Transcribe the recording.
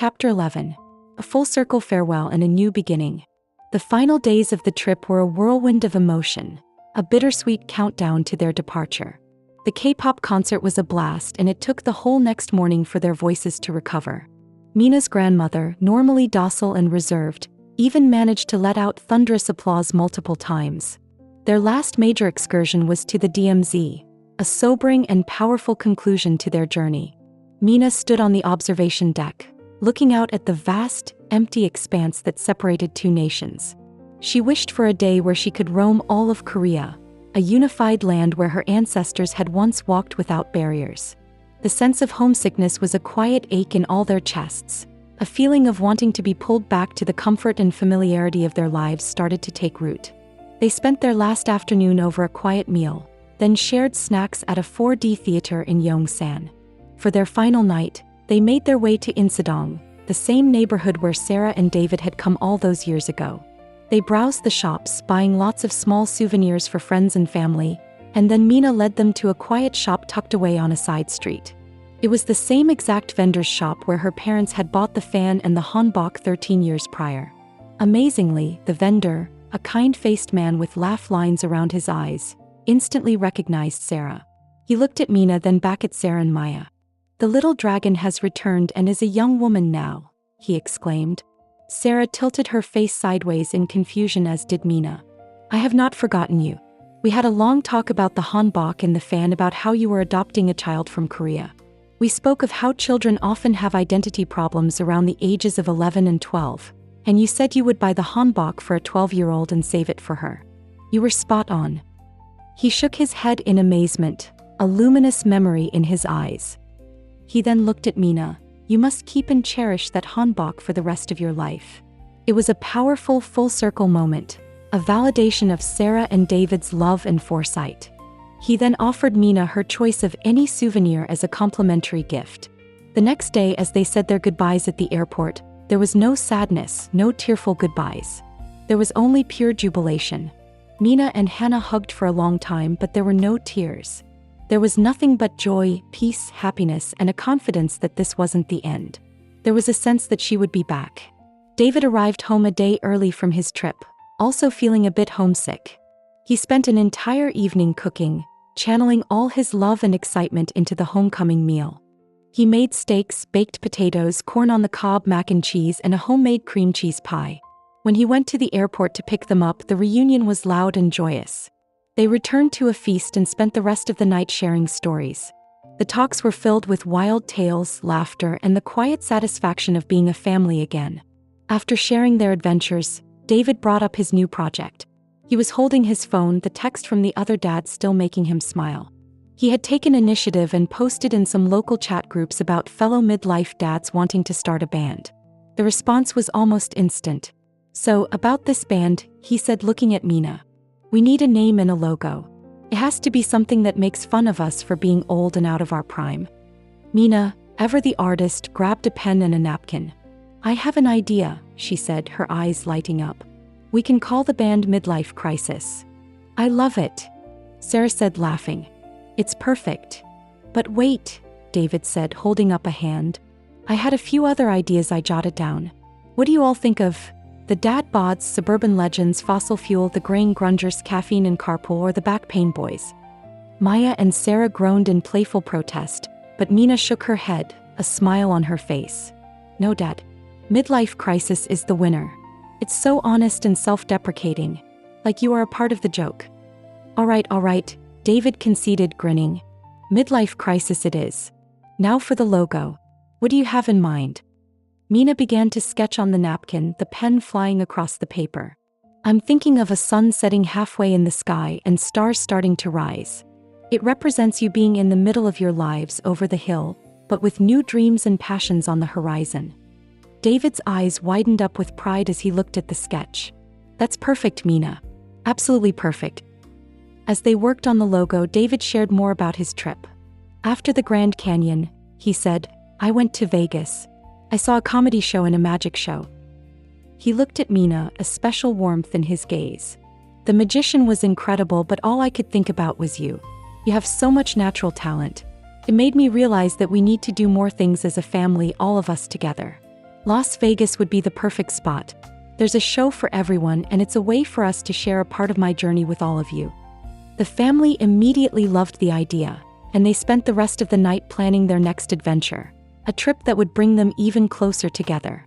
Chapter 11. A full circle farewell and a new beginning. The final days of the trip were a whirlwind of emotion, a bittersweet countdown to their departure. The K-pop concert was a blast, and it took the whole next morning for their voices to recover. Mina's grandmother, normally docile and reserved, even managed to let out thunderous applause multiple times. Their last major excursion was to the DMZ, a sobering and powerful conclusion to their journey. Mina stood on the observation deck, looking out at the vast, empty expanse that separated two nations. She wished for a day where she could roam all of Korea, a unified land where her ancestors had once walked without barriers. The sense of homesickness was a quiet ache in all their chests. A feeling of wanting to be pulled back to the comfort and familiarity of their lives started to take root. They spent their last afternoon over a quiet meal, then shared snacks at a 4D theater in Yongsan. For their final night, they made their way to Insadong, the same neighborhood where Sarah and David had come all those years ago. They browsed the shops, buying lots of small souvenirs for friends and family, and then Mina led them to a quiet shop tucked away on a side street. It was the same exact vendor's shop where her parents had bought the fan and the hanbok 13 years prior. Amazingly, the vendor, a kind-faced man with laugh lines around his eyes, instantly recognized Sarah. He looked at Mina, then back at Sarah and Maya. "The little dragon has returned and is a young woman now," he exclaimed. Sarah tilted her face sideways in confusion, as did Mina. "I have not forgotten you. We had a long talk about the hanbok and the fan, about how you were adopting a child from Korea. We spoke of how children often have identity problems around the ages of 11 and 12, and you said you would buy the hanbok for a 12-year-old and save it for her. You were spot on." He shook his head in amazement, a luminous memory in his eyes. He then looked at Mina. "You must keep and cherish that hanbok for the rest of your life." It was a powerful full-circle moment, a validation of Sarah and David's love and foresight. He then offered Mina her choice of any souvenir as a complimentary gift. The next day, as they said their goodbyes at the airport, there was no sadness, no tearful goodbyes. There was only pure jubilation. Mina and Hannah hugged for a long time, but there were no tears. There was nothing but joy, peace, happiness, and a confidence that this wasn't the end. There was a sense that she would be back. David arrived home a day early from his trip, also feeling a bit homesick. He spent an entire evening cooking, channeling all his love and excitement into the homecoming meal. He made steaks, baked potatoes, corn on the cob mac and cheese, and a homemade cream cheese pie. When he went to the airport to pick them up, the reunion was loud and joyous. They returned to a feast and spent the rest of the night sharing stories. The talks were filled with wild tales, laughter, and the quiet satisfaction of being a family again. After sharing their adventures, David brought up his new project. He was holding his phone, the text from the other dad still making him smile. He had taken initiative and posted in some local chat groups about fellow midlife dads wanting to start a band. The response was almost instant. "So, about this band," he said, looking at Mina. "We need a name and a logo. It has to be something that makes fun of us for being old and out of our prime." Mina, ever the artist, grabbed a pen and a napkin. "I have an idea," she said, her eyes lighting up. "We can call the band Midlife Crisis." "I love it," Sarah said, laughing. "It's perfect." "But wait," David said, holding up a hand. "I had a few other ideas I jotted down. What do you all think of the Dad Bods, Suburban Legends, Fossil Fuel, the Grain Grungers, Caffeine and Carpool, or the Back Pain Boys?" Maya and Sarah groaned in playful protest, but Mina shook her head, a smile on her face. "No, Dad. Midlife Crisis is the winner. It's so honest and self-deprecating, like you are a part of the joke." All right, David conceded, grinning. "Midlife Crisis it is. Now for the logo. What do you have in mind?" Mina began to sketch on the napkin, the pen flying across the paper. "I'm thinking of a sun setting halfway in the sky and stars starting to rise. It represents you being in the middle of your lives, over the hill, but with new dreams and passions on the horizon." David's eyes widened up with pride as he looked at the sketch. "That's perfect, Mina. Absolutely perfect." As they worked on the logo, David shared more about his trip. "After the Grand Canyon," he said, "I went to Vegas. I saw a comedy show and a magic show." He looked at Mina, a special warmth in his gaze. "The magician was incredible, but all I could think about was you. You have so much natural talent. It made me realize that we need to do more things as a family, all of us together." Las Vegas would be the perfect spot. There's a show for everyone, and it's a way for us to share a part of my journey with all of you." The family immediately loved the idea, and they spent the rest of the night planning their next adventure, a trip that would bring them even closer together.